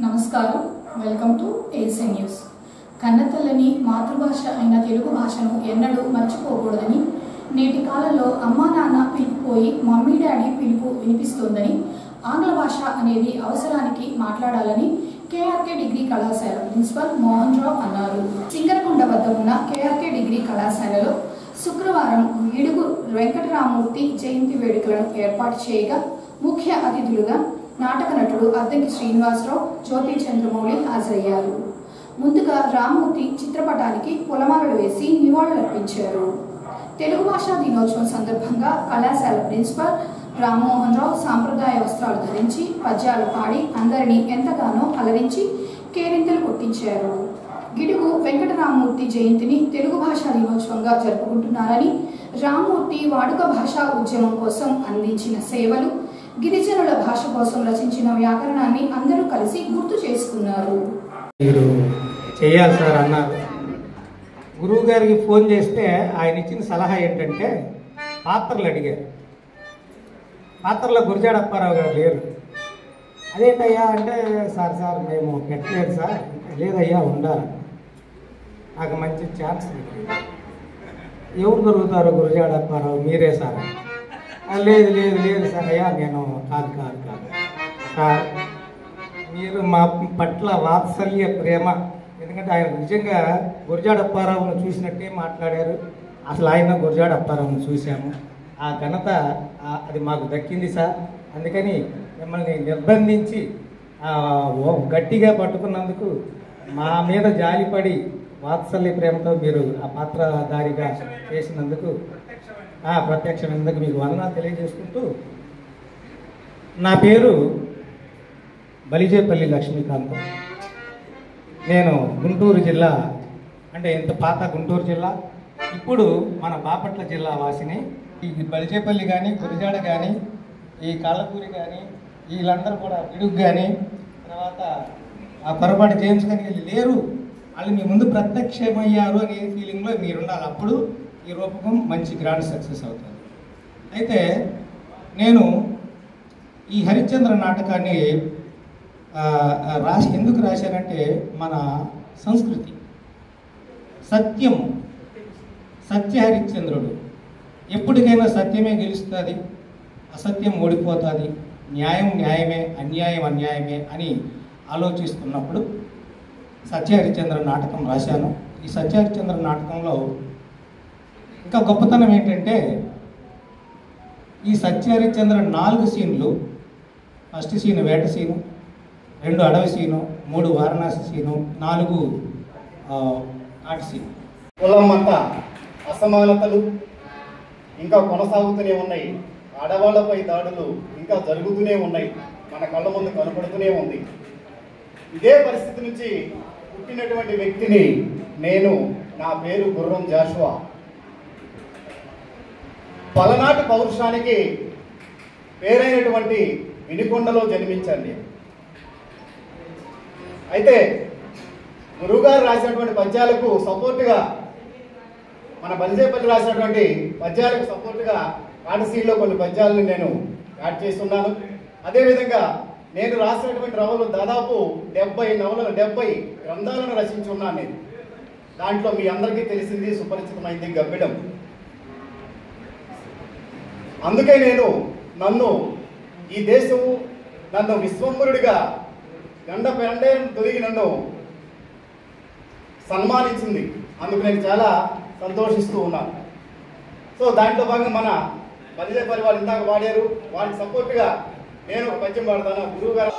నమస్కారం. Welcome to AC news. కన్నతల్లని మాతృభాష అయిన తెలుగు భాషను ఎన్నడూ మర్చిపోకూడదని, నేటి కాలంలో అమ్మా నాన్న పిలుపు పోయి మమ్మీ డాడీ పిలుపు వినిపిస్తోందని, ఆంగ్ల భాష అనేది అవసరానికి మాట్లాడాలని కేఆర్కే డిగ్రీ కళాశాల ప్రిన్సిపల్ మోహన్ రావు అన్నారు. సింగరకొండ వద్ద ఉన్న కేఆర్కే డిగ్రీ కళాశాలలో శుక్రవారం గిడుగు వెంకటరామూర్తి జయంతి వేడుకలను ఏర్పాటు చేయగా ముఖ్య అతిథులుగా నాటక నటుడు అద్దంకి శ్రీనివాసరావు, జ్యోతి చంద్రమౌళి హాజరయ్యారు. ముందుగా రామ్మూర్తి చిత్రపటానికి పొలమాలలు వేసి నివాళులర్పించారు. తెలుగు భాషా దినోత్సవం సందర్భంగా కళాశాల ప్రిన్సిపల్ రామ్మోహన్ రావు సాంప్రదాయ వస్త్రాలు ధరించి పద్యాలు పాడి అందరినీ ఎంతగానో అలరించి కేరింతలు కొట్టించారు. గిడుగు వెంకటరామూర్తి జయంతిని తెలుగు భాషా దినోత్సవంగా జరుపుకుంటున్నారని, రామ్మూర్తి వాడుక భాషా ఉద్యమం కోసం అందించిన సేవలు, గిరిజనుల భాష కోసం రచించిన వ్యాకరణాన్ని అందరూ కలిసి గుర్తు చేసుకున్నారు. మీరు చేయాలి సార్ అన్నారు. గురువు గారికి ఫోన్ చేస్తే ఆయన ఇచ్చిన సలహా ఏంటంటే పాత్రలు అడిగారు. పాత్రలో గురజాడ అప్పారావు గారు లేరు. అదేంటయ్యా అంటే, సార్ మేము పెట్టలేదు సార్. లేదయ్యా ఉండాలి, నాకు మంచి ఛాన్స్. ఎవరు దొరుకుతారు గురజాడ అప్పారావు? మీరే సార్. లేదు సార్ అయ్యా, నేను కాదు సార్, మీరు మా పట్ల వాత్సల్య ప్రేమ. ఎందుకంటే ఆయన నిజంగా గురజాడ అప్పారావును చూసినట్టే మాట్లాడారు. అసలు ఆయన గురజాడ అప్పారావును చూశాము. ఆ ఘనత అది మాకు దక్కింది సార్. అందుకని మిమ్మల్ని నిర్బంధించి గట్టిగా పట్టుకున్నందుకు, మా మీద జాలిపడి వాత్సల్య ప్రేమతో మీరు ఆ పాత్రధారిగా చేసినందుకు, ప్రత్యక్షమైనందుకు మీకు వందనాలు తెలియజేసుకుంటూ, నా పేరు బలిజేపల్లి లక్ష్మీకాంతం. నేను గుంటూరు జిల్లా, అంటే ఇంత పాత గుంటూరు జిల్లా, ఇప్పుడు మన బాపట్ల జిల్లా వాసిని. ఈ బలిజేపల్లి కానీ, గురిజాడ కానీ, ఈ కాళ్ళకూరి కానీ, వీళ్ళందరూ కూడా పిడుగు కానీ, తర్వాత ఆ పొరపాటు జేమ్స్ కానీ వీళ్ళు లేరు, వాళ్ళు మీ ముందు ప్రత్యక్షమయ్యారు అనే ఫీలింగ్లో మీరు ఉండాలి. అప్పుడు ఈ రూపకం మంచి గ్రాండ్ సక్సెస్ అవుతుంది. అయితే నేను ఈ హరిశ్చంద్ర నాటకాన్ని ఎందుకు రాశానంటే, మన సంస్కృతి సత్యం, సత్య హరిశ్చంద్రుడు. ఎప్పటికైనా సత్యమే గెలుస్తుంది, అసత్యం ఓడిపోతుంది, న్యాయం న్యాయమే, అన్యాయం అన్యాయమే అని ఆలోచిస్తున్నప్పుడు సత్య హరిశ్చంద్ర నాటకం రాశాను. ఈ సత్య హరిశ్చంద్ర నాటకంలో ఇంకా గొప్పతనం ఏంటంటే, ఈ సత్య హరిశ్చంద్ర 4 సీన్లు. ఫస్ట్ సీను వేట సీను, 2 అడవి సీను, 3 వారణాసి సీను, 4 ఆట సీను. కులం అంతా అసమానతలు ఇంకా కొనసాగుతూనే ఉన్నాయి. ఆడవాళ్లపై దాడులు ఇంకా జరుగుతూనే ఉన్నాయి, మన కళ్ళ ముందు కనపడుతూనే ఉంది. ఇదే పరిస్థితి నుంచి పుట్టినటువంటి వ్యక్తిని నేను. నా పేరు గుర్రం జాషువా. పలనాటి పౌరుషానికి పేరైనటువంటి వినుకొండలో జన్మించాను. అయితే గురువుగారు రాసినటువంటి పద్యాలకు సపోర్టుగా, మన బలిజేపల్లి రాసినటువంటి పద్యాలకు సపోర్టుగా ఆటసీల్లో కొన్ని పద్యాలను నేను యాడ్ చేస్తున్నాను. అదేవిధంగా నేను రాసినటువంటి నవలు దాదాపు 70 గ్రంథాలను రచించి ఉన్నాను నేను. దాంట్లో మీ అందరికీ తెలిసింది, సుపరిచితమైంది గబ్బిడం. అందుకే నన్ను ఈ దేశము నన్ను విశ్వంభరుడిగా గండ పెండేను తొలగి నన్ను సన్మానించింది. అందుకు నేను చాలా సంతోషిస్తూ ఉన్నాను. సో దాంట్లో భాగంగా మన బలిజేపల్లి వాళ్ళు ఇందాక పాడారు, వారికి సపోర్ట్గా నేను ఒక పద్యం పాడతాను. గురువు గారు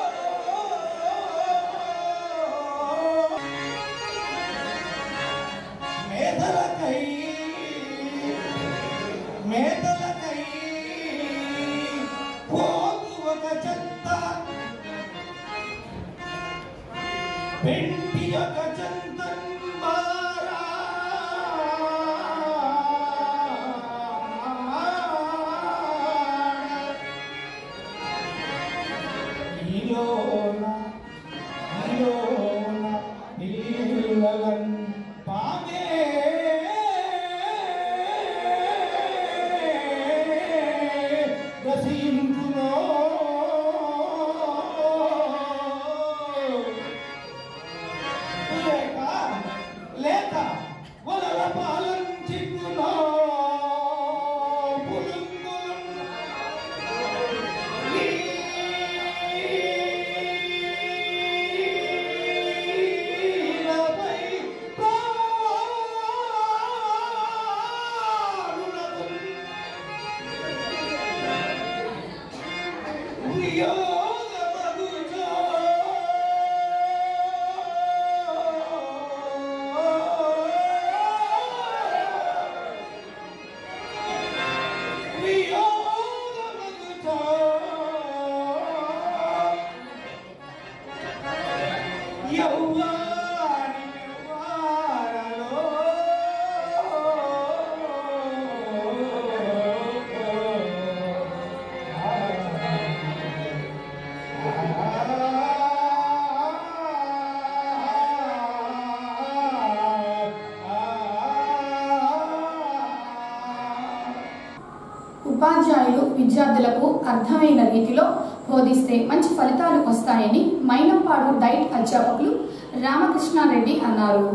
ఉపాధ్యాయులు విద్యార్థులకు అర్థమైన రీతిలో బోధిస్తే మంచి ఫలితాలు వస్తాయని మైనంపాడు డైట్ అధ్యాపకులు రామకృష్ణారెడ్డి అన్నారు.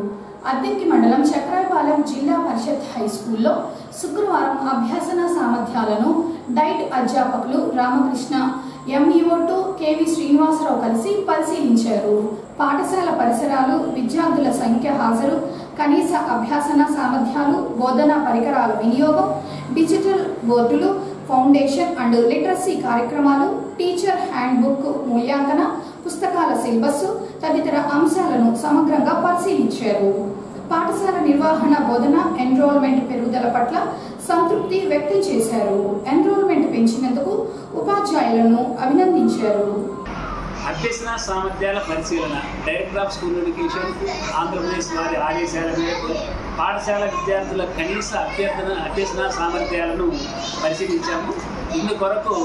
అద్దెంకి మండలం చక్రాయపాలెం జిల్లా పరిషత్ హై స్కూల్లో శుక్రవారం అభ్యాసన సామర్థ్యాలను డైట్ అధ్యాపకులు రామకృష్ణ, ఎంఈఓ2 కేవి శ్రీనివాసరావు కలిసి పరిశీలించారు. పాఠశాల పరిసరాలు, విద్యార్థుల సంఖ్య, హాజరు, కనీస అభ్యాసన సామర్థ్యాలు, బోధనా పరికరాల వినియోగం, డిజిటల్ బోర్డులు, ఫౌండేషన్ అండ్ లిటరసీ కార్యక్రమాలు, టీచర్ హ్యాండ్ బుక్ మూల్యాంకన, పుస్తకాల సిలబస్ తదితర అంశాలను సమగ్రంగా పరిశీలించారు. పాఠశాల నిర్వహణ, బోధన, ఎన్రోల్మెంట్ పెరుగుదల పట్ల సంతృప్తి వ్యక్తం చేశారు. ఎన్రోల్మెంట్ పెంచినందుకు ఉపాధ్యాయులను అభినందించారు. అభ్యసన సామర్థ్యాల పరిశీలన director of school education Andhra Pradesh వారి ఆదేశాల మేరకు పాఠశాల విద్యార్థుల కనీస అభ్యసన సామర్థ్యాలను పరిశీలించాము. ఇందు కొరకు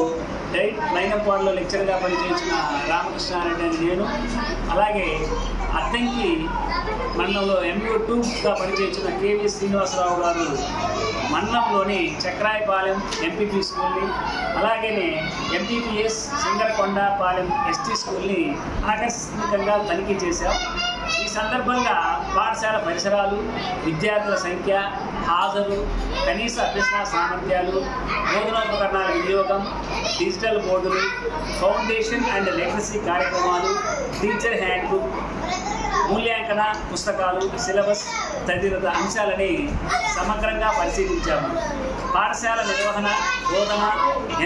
డైట్ మైనంపాడులో లెక్చర్గా పనిచేసిన రామకృష్ణారెడ్డి అని నేను, అలాగే అద్దంకి మండలంలో ఎంఈఓ2గా పనిచేసిన కేవి శ్రీనివాసరావు గారు మండలంలోని చక్రాయపాలెం ఎంపీపీ స్కూల్ని, అలాగే ఎంపీపీఎస్ సింగరకొండపాలెం ఎస్టీ స్కూల్ని ఆకస్మికంగా తనిఖీ చేశాం. ఈ సందర్భంగా పాఠశాల పరిసరాలు, విద్యార్థుల సంఖ్య, హాజరు, కనీస అభ్యసన సామర్థ్యాలు, బోధనోపకరణాల వినియోగం, డిజిటల్ బోర్డులు, ఫౌండేషన్ అండ్ లిటరసీ కార్యక్రమాలు, టీచర్ హ్యాండ్ బుక్, మూల్యాంకన పుస్తకాలు, సిలబస్ తదితర అంశాలని సమగ్రంగా పరిశీలించాము. పాఠశాల నిర్వహణ, బోధన,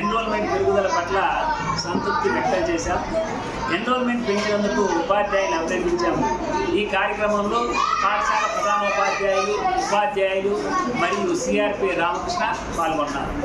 ఎన్రోల్మెంట్ పెరుగుదల పట్ల సంతృప్తి వ్యక్తం చేశాం. ఎన్రోల్మెంట్ పెంచినందుకు ఉపాధ్యాయులు అభినందించాము. ఈ కార్యక్రమంలో పాఠశాల ప్రధానోపాధ్యాయులు, ఉపాధ్యాయులు మరియు సిఆర్పి రామకృష్ణ పాల్గొన్నారు.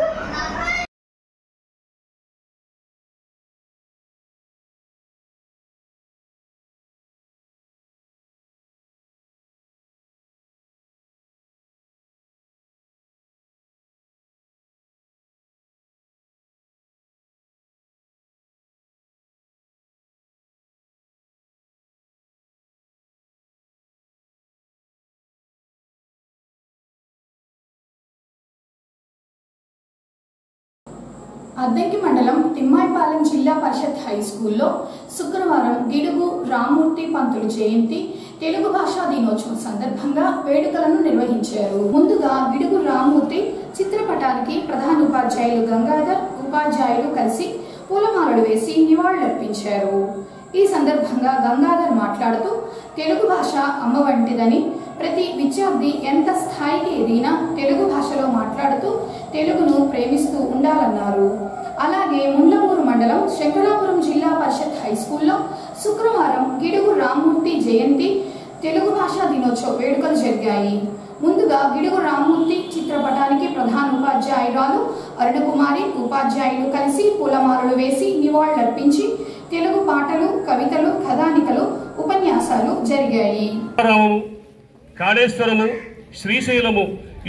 అద్దెంకి మండలం తిమ్మాయిపాలెం జిల్లా పరిషత్ హై స్కూల్లో శుక్రవారం గిడుగు రామ్మూర్తి పంతులు జయంతి, తెలుగు భాషా దినోత్సవం సందర్భంగా వేడుకలను నిర్వహించారు. ముందుగా గిడుగు రామ్మూర్తి చిత్రపటానికి ప్రధాన ఉపాధ్యాయులు గంగాధర్, ఉపాధ్యాయులు కలిసి పూలమాలలు వేసి నివాళులర్పించారు. ఈ సందర్భంగా గంగాధర్ మాట్లాడుతూ తెలుగు భాష అమ్మ వంటిదని, ప్రతి విద్యార్థి ఎంత స్థాయికి ఎదిగినా తెలుగు భాషలో మాట్లాడుతూ తెలుగును ప్రేమిస్తూ ఉండాలన్నారు. అలాగే ముండ్లమూరు మండలం శంకరాపురం జిల్లా పరిషత్ హై స్కూల్లో శుక్రవారం గిడుగు రామ్మూర్తి జయంతి, తెలుగు భాషా దినోత్సవ వేడుకలు జరిగాయి. ముందుగా గిడుగు రామ్మూర్తి చిత్రపటానికి ప్రధాన ఉపాధ్యాయురాలు అరుణకుమారి, ఉపాధ్యాయులు కలిసి పూలమాలలు వేసి నివాళులర్పించి తెలుగు పాటలు, కవితలు, కథానికలు, ఉపన్యాసాలు జరిగాయి. కాళేశ్వరము, శ్రీశైలము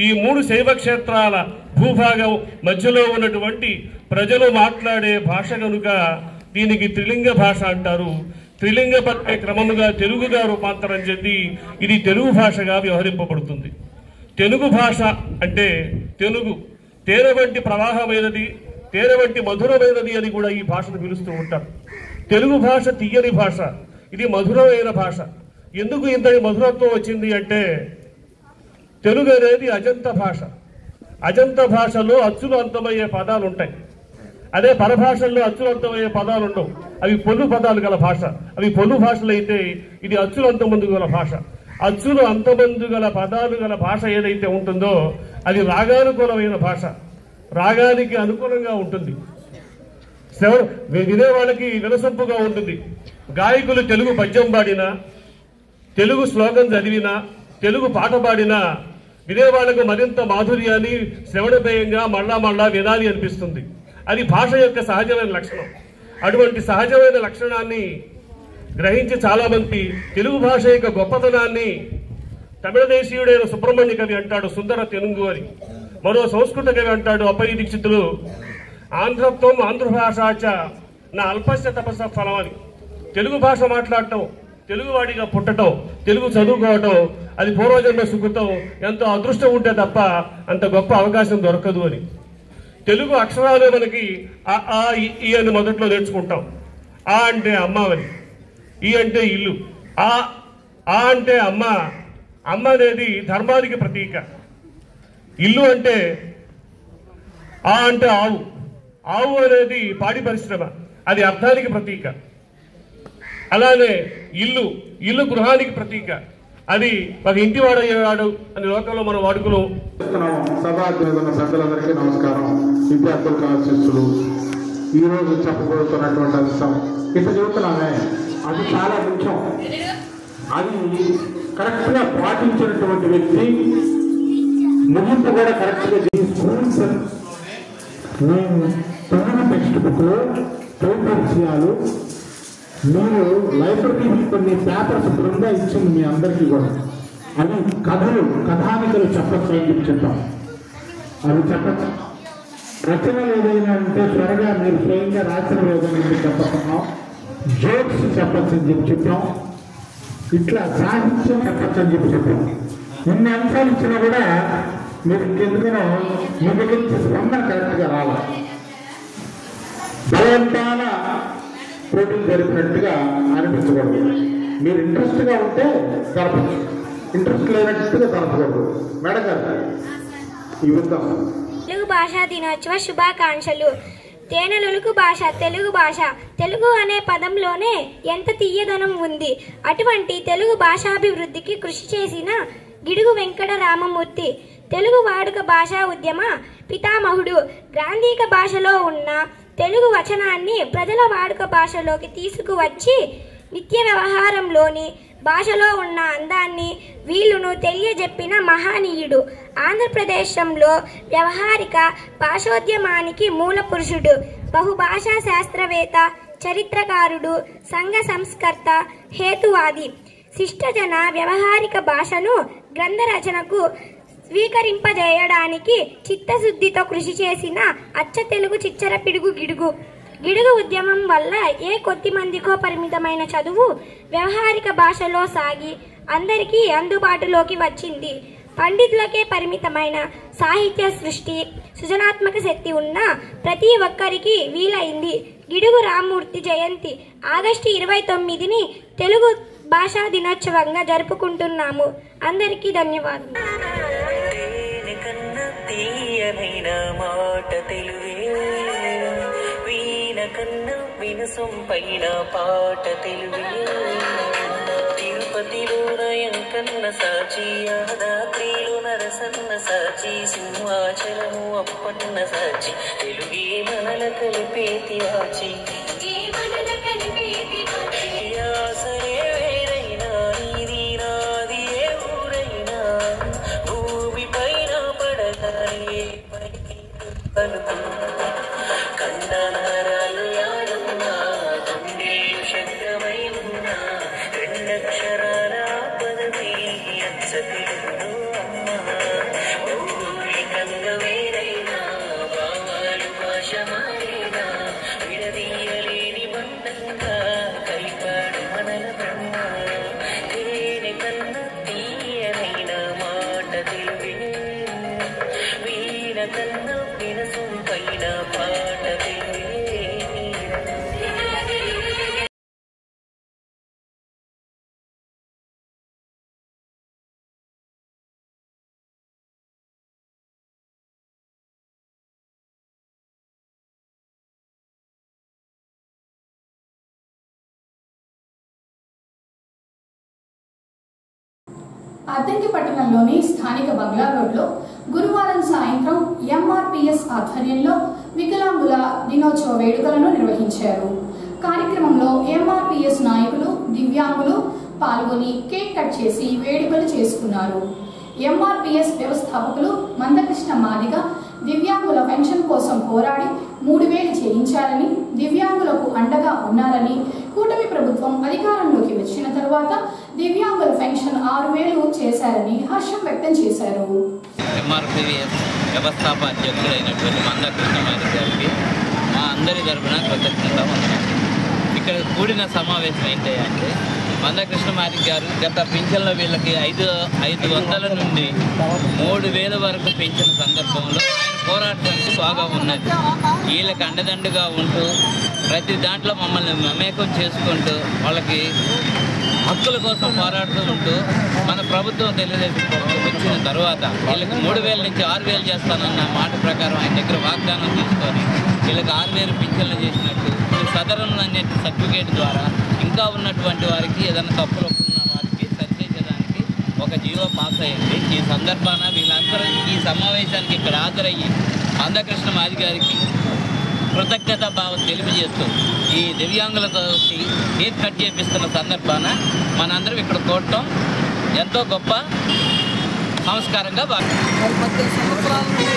ఈ 3 శైవ క్షేత్రాల భూభాగం మధ్యలో ఉన్నటువంటి ప్రజలు మాట్లాడే భాష కనుక దీనికి త్రిలింగ భాష అంటారు. త్రిలింగ పట్టే క్రమముగా తెలుగుగా రూపాంతరం చెంది ఇది తెలుగు భాషగా వ్యవహరింపబడుతుంది. తెలుగు భాష అంటే తెలుగు తేనె వంటి ప్రవాహమైనది, తేనె వంటి మధురమైనది అని కూడా ఈ భాషను పిలుస్తూ ఉంటారు. తెలుగు భాష తీయని భాష, ఇది మధురమైన భాష. ఎందుకు ఇంతటి మధురత్వం వచ్చింది అంటే తెలుగు అనేది అజంత భాష. అజంత భాషలో అచ్చులు అంతమయ్యే పదాలు ఉంటాయి. అదే పరభాషల్లో అచ్చులు అంతమయ్యే పదాలు ఉండవు. అవి పొల్లు పదాలు గల భాష. అవి పొల్లు భాషలు అయితే ఇది అచ్చులు అంతమందు గల భాష. అచ్చులు అంతమందు గల పదాలు గల భాష ఏదైతే ఉంటుందో అది రాగానుకూలమైన భాష, రాగానికి అనుకూలంగా ఉంటుంది. వినే వాళ్ళకి వినసొంపుగా ఉంటుంది. గాయకులు తెలుగు పద్యం పాడినా, తెలుగు శ్లోకం చదివినా, తెలుగు పాట పాడినా వినేవాళ్లకు మరింత మాధుర్యాన్ని శ్రవణపేయంగా మళ్ళా వినాలి అనిపిస్తుంది. అది భాష యొక్క సహజమైన లక్షణం. అటువంటి సహజమైన లక్షణాన్ని గ్రహించి చాలామంది తెలుగు భాష యొక్క గొప్పతనాన్ని తమిళ దేశీయుడైన సుబ్రహ్మణ్య కవి అంటాడు సుందర తెలుగు అని, మరో సంస్కృత కవి అంటాడు అప్పయ్య దీక్షితులు ఆంధ్రత్వం ఆంధ్రభాషాచ నా అల్పస్య తపస్స ఫలం అని. తెలుగు భాష మాట్లాడటం, తెలుగువాడిగా పుట్టడం, తెలుగు చదువుకోవటం అది పూర్వజన్మ సుకృతం, ఎంతో అదృష్టం ఉంటే తప్ప అంత గొప్ప అవకాశం దొరకదు అని. తెలుగు అక్షరాలు మనకి ఆ ఈ అని మొదట్లో నేర్చుకుంటాం. ఆ అంటే అమ్మ అని, ఈ అంటే ఇల్లు, ఆ అంటే అమ్మ. అమ్మ అనేది ధర్మానికి ప్రతీక. ఇల్లు అంటే ఆ అంటే ఆవు, ఆవు అనేది పాడి పరిశ్రమ, అది అర్థానికి ప్రతీక. అలానే ఇల్లు గృహానికి ప్రతీక, అది ఒక ఇంటి వాడయ్యేవాడు అని లోకంలో మనం వాడుకలో. సభాధ్యక్షులైన పెద్దలందరికీ నమస్కారం. విద్యార్థులకు ఆశీస్సులు. ఈరోజు చెప్పబోతున్నటువంటి అంశం ఇట్లా చెబుతున్నామే, అది చాలా ముఖ్యం. అది కరెక్ట్గా పాటించినటువంటి వ్యక్తి ముగింపు కూడా కరెక్ట్గా స్కూల్స్ మేము చదివిన టెక్స్ట్ బుక్లో చదువు విషయాలు మీరు లైబ్రరీ కొన్ని పేపర్స్ బృందా ఇచ్చింది మీ అందరికీ కూడా. అవి కథానికలు చెప్పచ్చు అని చెప్పాం. అవి చెప్పచ్చు. రచనలు ఏదైనా ఉంటే త్వరగా మీరు స్వయంగా రాసిన ఏదైనా చెప్పకున్నాం. జోక్స్ చెప్పచ్చు అని చెప్పాం. ఇట్లా సాహిత్యం చెప్పచ్చు అని చెప్పాం. ఎన్ని అంశాలు ఇచ్చినా కూడా మీరు ఇంకెందుకనో మీ దగ్గర నుంచి స్పందన కరెక్ట్గా రావాలి. బలవంతాన పోటీలు జరిపినట్టుగా అనిపించకూడదు. మీరు ఇంట్రెస్ట్గా ఉంటే జరపచ్చు, ఇంట్రెస్ట్ లేనట్టుగా జరపకూడదు. మేడం గారు ఈ విధంగా తెలుగు భాషా దినోత్సవ శుభాకాంక్షలు. తేనెలులుకు భాష తెలుగు భాష. తెలుగు అనే పదంలోనే ఎంత తీయదనం ఉంది. అటువంటి తెలుగు భాషాభివృద్ధికి కృషి చేసిన గిడుగు వెంకట రామమూర్తి తెలుగు వాడుక భాషా ఉద్యమ పితామహుడు. గ్రాంధిక భాషలో ఉన్న తెలుగు వచనాన్ని ప్రజల వాడుక భాషలోకి తీసుకువచ్చి నిత్య వ్యవహారంలోని భాషలో ఉన్న అందాన్ని వీలును తెలియజెప్పిన మహనీయుడు. ఆంధ్రప్రదేశంలో వ్యవహారిక భాషోద్యమానికి మూల పురుషుడు. బహుభాషా శాస్త్రవేత్త, చరిత్రకారుడు, సంఘ సంస్కర్త, హేతువాది. శిష్టజన వ్యవహారిక భాషను గ్రంథ రచనకు స్వీకరింపజేయడానికి చిత్తశుద్ధితో కృషి చేసిన అచ్చ తెలుగు చిచ్చర పిడుగు గిడుగు ఉద్యమం వల్ల ఏ కొద్ది మందికో పరిమితమైన చదువు వ్యవహారిక భాషలో సాగి అందరికీ అందుబాటులోకి వచ్చింది. పండితులకే పరిమితమైన సాహిత్య సృష్టి, సృజనాత్మక శక్తి ఉన్న ప్రతి ఒక్కరికి వీలైంది. గిడుగు రామమూర్తి జయంతి ఆగస్టు 29ని తెలుగు భాషా దినోత్సవంగా జరుపుకుంటున్నాము. అందరికీ ధన్యవాదాలు. వినసొంపైన పాట తెలుగు తిరుపతిలో నయంకన్న సాచి యాదాద్రిలో నరసన్న సాచి సింహాచలము అప్పన్న సాచి తెలుగే మనల కలిపేతి వాచి సరే వేరైనా ఇది నాది ఏ ఊరైనా భూమి పైన పడగానే పైకి పలుకు కండనరాలు యాడున్నా గుండె శబ్దమై ఉన్నా రెండక్షరాల పదమై అచ్చ తెలుగులో అమ్మ మౌలికంగా వేరైనా భావాలు భాష మారేనా విడదీయలేని బంధంగా కలిపాడు మనల బ్రహ్మ తేనె కన్నా తీయనైన మాట తెలుగే వీణ కన్నా వినసొంపైన పాట తెలుగే. అద్దంకి పట్టణంలోని స్థానిక బంగ్లా రోడ్లో గురువారం సాయంత్రం ఎంఆర్పిఎస్ ఆధ్వర్యంలో వికలాంగుల దినోత్సవ వేడుకలను నిర్వహించారు. కార్యక్రమంలో ఎంఆర్పిఎస్ నాయకులు, దివ్యాంగులు పాల్గొని కేక్ కట్ చేసి వేడుకలు చేసుకున్నారు. ఎంఆర్పిఎస్ వ్యవస్థాపకులు మందకృష్ణ మాదిగ దివ్యాంగుల పెన్షన్ కోసం పోరాడి 3000 చేయించారని, దివ్యాంగులకు అండగా ఉన్నారని, కూటమి ప్రభుత్వం అధికారంలోకి వచ్చిన తర్వాత దివ్యాంగుల పెన్షన్ 6,000 చేశారని హర్షం వ్యక్తం చేశారు. ఎంఆర్పిఎస్ వ్యవస్థాప అధ్యక్షుడైనటువంటి మందకృష్ణమాది గారికి మా అందరి తరఫున కృతజ్ఞత ఉంది. ఇక్కడ కూడిన సమావేశం ఏంటంటే మందకృష్ణమాది గారు గత పింఛన్ల వీళ్ళకి 500 నుండి 3,000 వరకు పెంచిన సందర్భంలో ఆయన పోరాటానికి బాగా ఉన్నది. వీళ్ళకి అండదండగా ఉంటూ ప్రతి దాంట్లో మమ్మల్ని మమేకం చేసుకుంటూ వాళ్ళకి హక్కుల కోసం పోరాడుతూ ఉంటూ మన ప్రభుత్వం తెలుగుదేశం వచ్చిన తర్వాత వీళ్ళకి 3,000 నుంచి 6,000 చేస్తానన్న మాట ప్రకారం ఆయన దగ్గర వాగ్దానం తీసుకొని వీళ్ళకి 6,000 పింఛన్లు చేసినట్టు సదరం అనే సర్టిఫికేట్ ద్వారా ఇంకా ఉన్నటువంటి వారికి ఏదైనా తప్పులు ఉన్న వారికి సరిచేసేదానికి ఒక జీవో పాస్ అయ్యింది. ఈ సందర్భాన వీళ్ళందరూ ఈ సమావేశానికి ఇక్కడ హాజరయ్యి మందకృష్ణమాది గారికి కృతజ్ఞతా భావం తెలియజేస్తూ ఈ దివ్యాంగులతో కేక్ కట్ చేపిస్తున్న సందర్భాన మనందరం ఇక్కడ కూడటం ఎంతో గొప్ప సంస్కారంగా భావిస్తాం. 18 సంవత్సరాల నుండి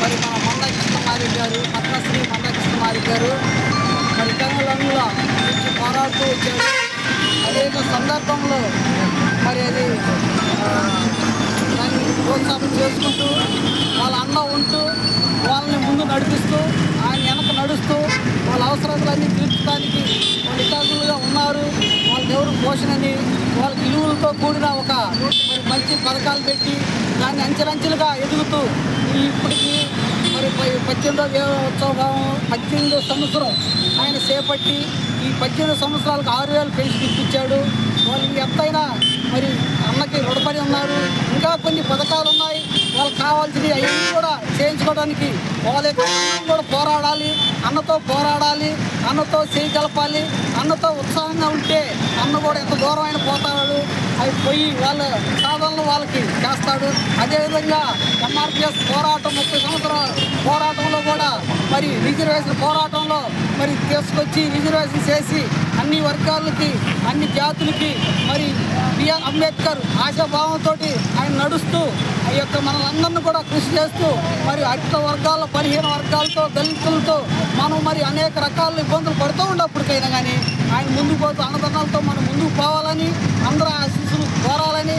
మరి మన మందకృష్ణమాది గారు పద్మశ్రీ మందకృష్ణమాది గారు మరి తెలంగాణలో నుంచి పోరాడుతూ వచ్చారు. అనేక సందర్భంలో మరి అది దాన్ని ప్రోత్సాహం చేసుకుంటూ వాళ్ళ అన్న ఉంటూ వాళ్ళని ముందు నడిపిస్తూ ఆయన వెనక నడుస్తూ వాళ్ళ అవసరాలన్నీ తీర్చడానికి వాళ్ళు వికాసులుగా ఉన్నారు. వాళ్ళకి ఎవరు పోషణని వాళ్ళకి విలువలతో కూడిన ఒక మరి మంచి పథకాలు పెట్టి దాన్ని అంచెలంచెలుగా ఎదుగుతూ ఇప్పటికీ మరి 18వ ఉత్సవం 18వ సంవత్సరం ఆయన చేపట్టి ఈ 18 సంవత్సరాలకు 6,000 పెన్షన్ ఇప్పించాడు. వాళ్ళకి ఎంతైనా మరి అన్నకి రుణపడి ఉన్నారు. ఇంకా కొన్ని పథకాలు ఉన్నాయి వాళ్ళకి కావాల్సినవి అవన్నీ కూడా చేయించుకోవడానికి వాళ్ళ కూడా పోరాడాలి, అన్నతో పోరాడాలి, అన్నతో చేయగలపాలి. అన్నతో ఉత్సాహంగా ఉంటే అన్న కూడా ఎంత దూరం అయినా పోతాడు, అవి పోయి వాళ్ళ సాధనలు వాళ్ళకి చేస్తాడు. అదేవిధంగా ఎంఆర్పిఎస్ పోరాటం 30 సంవత్సరాల పోరాటంలో కూడా మరి రిజర్వేషన్ పోరాటంలో మరి తీసుకొచ్చి రిజర్వేషన్ చేసి అన్ని వర్గాలకి అన్ని జాతులకి మరి బిఆర్ అంబేద్కర్ ఆశాభావంతో ఆయన నడుస్తూ ఆ యొక్క మనలందరినీ కూడా కృషి చేస్తూ మరి అట్ల వర్గాల 15 వర్గాలతో దళితులతో మనం మరి అనేక రకాల ఇబ్బందులు పడుతూ ఉన్నప్పటికైనా కానీ ఆయన ముందుకు పోతూ అన్నదానాలతో మనం ముందుకు పోవాలని అందరూ ఆశీస్సులు కోరాలని.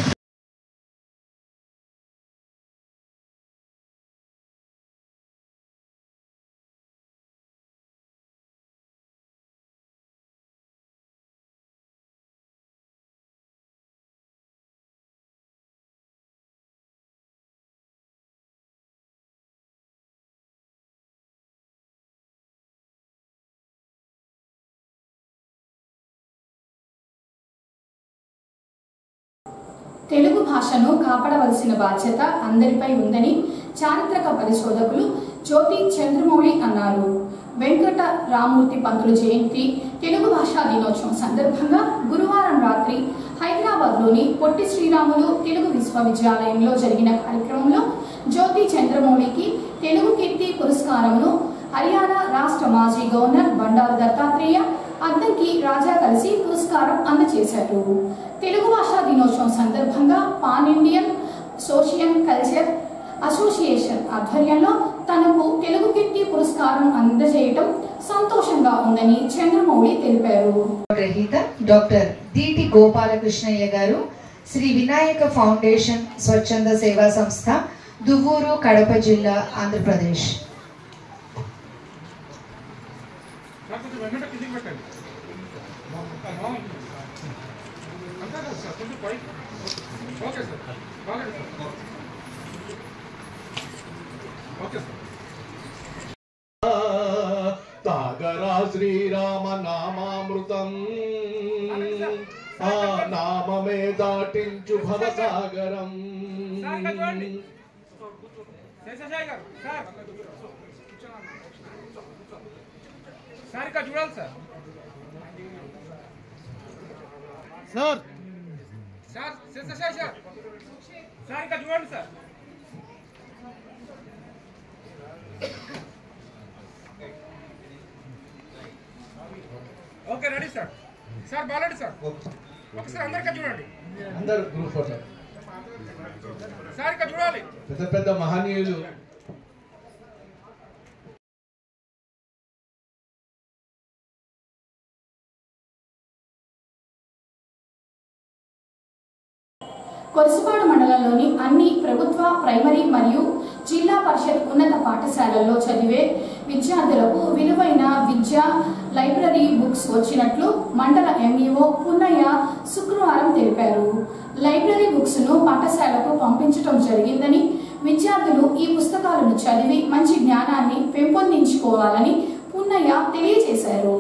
తెలుగు భాషను కాపాడవలసిన బాధ్యత అందరిపై ఉందని చారిత్రక పరిశోధకులు జ్యోతి చంద్రమౌళి అన్నారు. వెంకట రామూర్తి పంతులు జయంతి తెలుగు భాషా దినోత్సవం సందర్భంగా గురువారం రాత్రి హైదరాబాద్లోని పొట్టి శ్రీరాములు తెలుగు విశ్వవిద్యాలయంలో జరిగిన కార్యక్రమంలో జ్యోతి చంద్రమౌళికి తెలుగు కీర్తి పురస్కారమును హర్యానా రాష్ట్ర మాజీ గవర్నర్ బండారు దత్తాత్రేయ, అద్దంకి రాజా కలిసి పురస్కారం అందజేశారు. తెలుగు భాషా దినోత్సవం సందర్భంగా pan Indian social culture association ఆధ్వర్యంలో తనకు తెలుగు కీర్తి పురస్కారం అందజేయడం సంతోషంగా ఉందని చంద్రమౌళి తెలిపారు. డాక్టర్ డిటి గోపాలకృష్ణయ్య గారు, శ్రీ వినాయక ఫౌండేషన్ స్వచ్ఛంద సేవా సంస్థ, దువ్వూరు, కడప జిల్లా, ఆంధ్రప్రదేశ్. తాగరా శ్రీరామ నామామృతం, ఆ నామమే దాటించు భవసాగరం. సార్ చూడండి sir. Okay ready sir. Sir బాగుంది సార్. ఒకసారి అందరికీ చూడండి. అందరు గ్రూప్ ఫోటో. సార్ ఇక్కడ చూడాలి. పెద్ద పెద్ద మహనీయులు కొరసపాడు మండలంలోని అన్ని ప్రభుత్వ ప్రైమరీ మరియు జిల్లా పరిషత్ ఉన్నత పాఠశాలల్లో చదివే విద్యార్థులకు విలువైన విద్యా లైబ్రరీ బుక్స్ వచ్చినట్లు మండల ఎంఈఓ పున్నయ్య శుక్రవారం తెలిపారు. లైబ్రరీ బుక్స్ ను పాఠశాలకు పంపించడం జరిగిందని, విద్యార్థులు ఈ పుస్తకాలను చదివి మంచి జ్ఞానాన్ని పెంపొందించుకోవాలని పున్నయ్య తెలియజేశారు.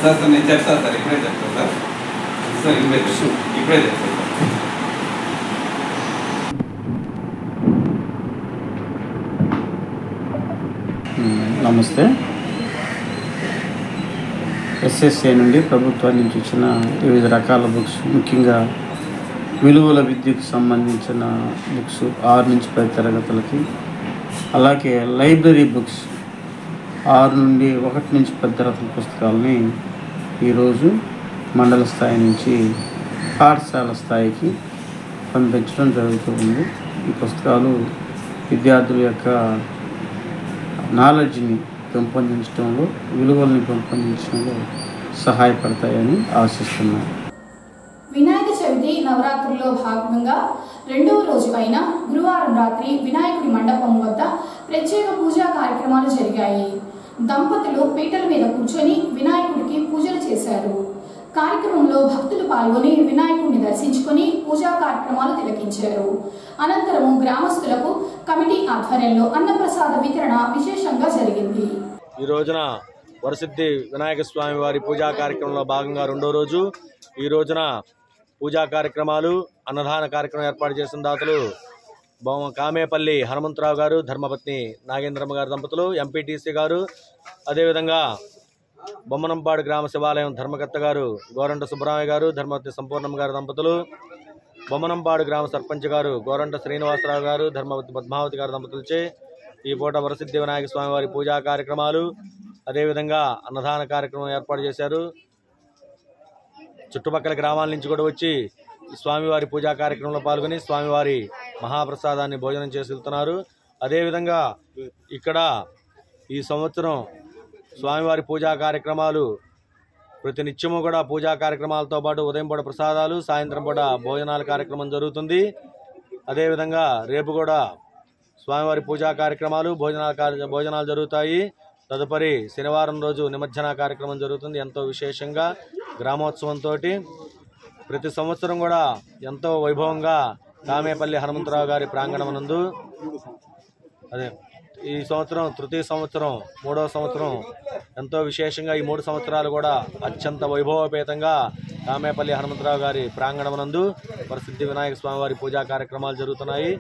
సార్ నేను చెప్తాను సార్, ఇప్పుడే చెప్తాను సార్ ఇప్పుడే చెప్తాను సార్. నమస్తే. ఎస్ఎస్ఏ నుండి ప్రభుత్వం నుంచి వచ్చిన వివిధ రకాల బుక్స్, ముఖ్యంగా విలువల విద్యకు సంబంధించిన బుక్స్ 6 నుంచి 10 తరగతులకి, అలాగే లైబ్రరీ బుక్స్ 6 నుండి 1 నుంచి 10 తరగతుల పుస్తకాలని ఈరోజు మండల స్థాయి నుంచి పాఠశాల స్థాయికి పంపించడం జరుగుతుంది. ఈ పుస్తకాలు విద్యార్థుల యొక్క నాలెడ్జ్ని పెంపొందించడంలో, విలువల్ని పెంపొందించడంలో సహాయపడతాయని ఆశిస్తున్నాను. వినాయక చవితి నవరాత్రుల్లో భాగంగా 2వ రోజు అయిన గురువారం రాత్రి వినాయకుడి మండపం వద్ద ప్రత్యేక పూజా కార్యక్రమాలు జరిగాయి. దంపతులు పీటల మీద కూర్చొని వినాయకుడికి పూజలు చేశారు. కార్యక్రమంలో భక్తులు పాల్గొని వినాయకుడిని దర్శించుకొని పూజా కార్యక్రమాలు తిలకించారు. అనంతరం గ్రామస్తులకు కమిటీ ఆధ్వర్యంలో అన్నప్రసాద వితరణ విశేషంగా జరిగింది. ఈ రోజున వరసిద్ధి వినాయక స్వామి వారి పూజా కార్యక్రమంలో భాగంగా 2వ రోజు. ఈ రోజున పూజా కార్యక్రమాలు, అన్నదాన కార్యక్రమం ఏర్పాటు చేసిన దాతలు కామేపల్లి హనుమంతరావు గారు, ధర్మపత్ని నాగేంద్రమ్మ గారి దంపతులు, ఎంపీటీసీ గారు, అదేవిధంగా బొమ్మనంపాడు గ్రామ శివాలయం ధర్మకర్త గారు గోరంట సుబ్బరామయ్య గారు, ధర్మపత్ని సంపూర్ణమ్మ గారి దంపతులు, బొమ్మనంపాడు గ్రామ సర్పంచ్ గారు గోరంట శ్రీనివాసరావు గారు, ధర్మపత్ని పద్మావతి గారి దంపతులచే ఈ పూట వరసిద్ధి వినాయక స్వామి వారి పూజా కార్యక్రమాలు, అదేవిధంగా అన్నదాన కార్యక్రమం ఏర్పాటు చేశారు. చుట్టుపక్కల గ్రామాల నుంచి కూడా వచ్చి స్వామివారి పూజా కార్యక్రమంలో పాల్గొని స్వామివారి మహాప్రసాదాన్ని భోజనం చేసి వెళ్తున్నారు. అదేవిధంగా ఇక్కడ ఈ సంవత్సరం స్వామివారి పూజా కార్యక్రమాలు ప్రతి నిత్యము కూడా పూజా కార్యక్రమాలతో పాటు ఉదయం పూట ప్రసాదాలు, సాయంత్రం పూట భోజనాల కార్యక్రమం జరుగుతుంది. అదేవిధంగా రేపు కూడా స్వామివారి పూజా కార్యక్రమాలు, భోజనాలు జరుగుతాయి. తదుపరి శనివారం రోజు నిమజ్జన కార్యక్రమం జరుగుతుంది. ఎంతో విశేషంగా గ్రామోత్సవంతో ప్రతి సంవత్సరం కూడా ఎంతో వైభవంగా కామేపల్లి హనుమంతరావు గారి ప్రాంగణమనందు ఈ సంవత్సరం తృతీయ సంవత్సరం, 3వ సంవత్సరం ఎంతో విశేషంగా ఈ 3 సంవత్సరాలు కూడా అత్యంత వైభవపేతంగా కామేపల్లి హనుమంతరావు గారి ప్రాంగణమనందు వరసిద్ధి వినాయక స్వామి వారి పూజా కార్యక్రమాలు జరుగుతున్నాయి.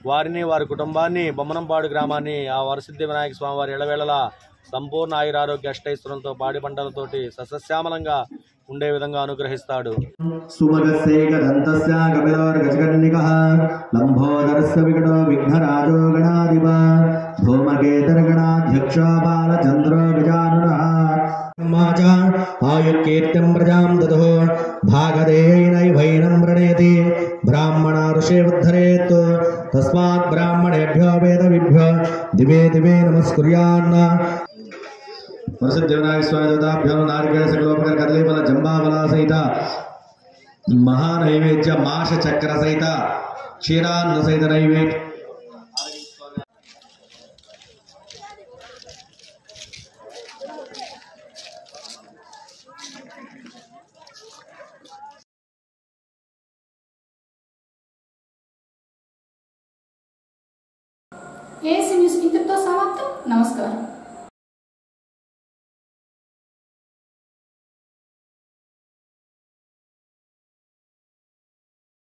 వారిని, వారి కుటుంబాన్ని, బొమ్మనంపాడు గ్రామాన్ని ఆ వరసిద్ధి వినాయక స్వామి వారి ఎడవేళలా సంపూర్ణ ఆయురారోగ్య అష్టైశ్వరంతో పాడి పంటలతోటి సస్యశ్యామలంగా ఉండే విధంగా అనుగ్రహిస్తాడు. లంబోదరస్య వికటో విఘ్నరాజో గణాధిప ధూమకేతరగణాధ్యక్షో బాలచంద్రో గజానునః ఆయుర్కీర్తిం ప్రజాం దదో భాగదేయైనైవైనం వృణేతి బ్రాహ్మణ ఋషే ఉద్ధరేత్ తస్మాత్ బ్రాహ్మణేభ్యో వేదవిభ్యో దివే దివే నమస్కుర్యాన్న. వరసిద్ధి వినాయక స్వామి దేవతాభ్యో నారికేళ సకలోపకర కదలీఫల జంబాఫల సహిత మహానైవేద్య మాష చక్ర సహిత క్షీరాన్న సహిత నైవేద్య ఏఎస్ఎన్ న్యూస్ ఇంతటితో సమాప్తం. నమస్కారం.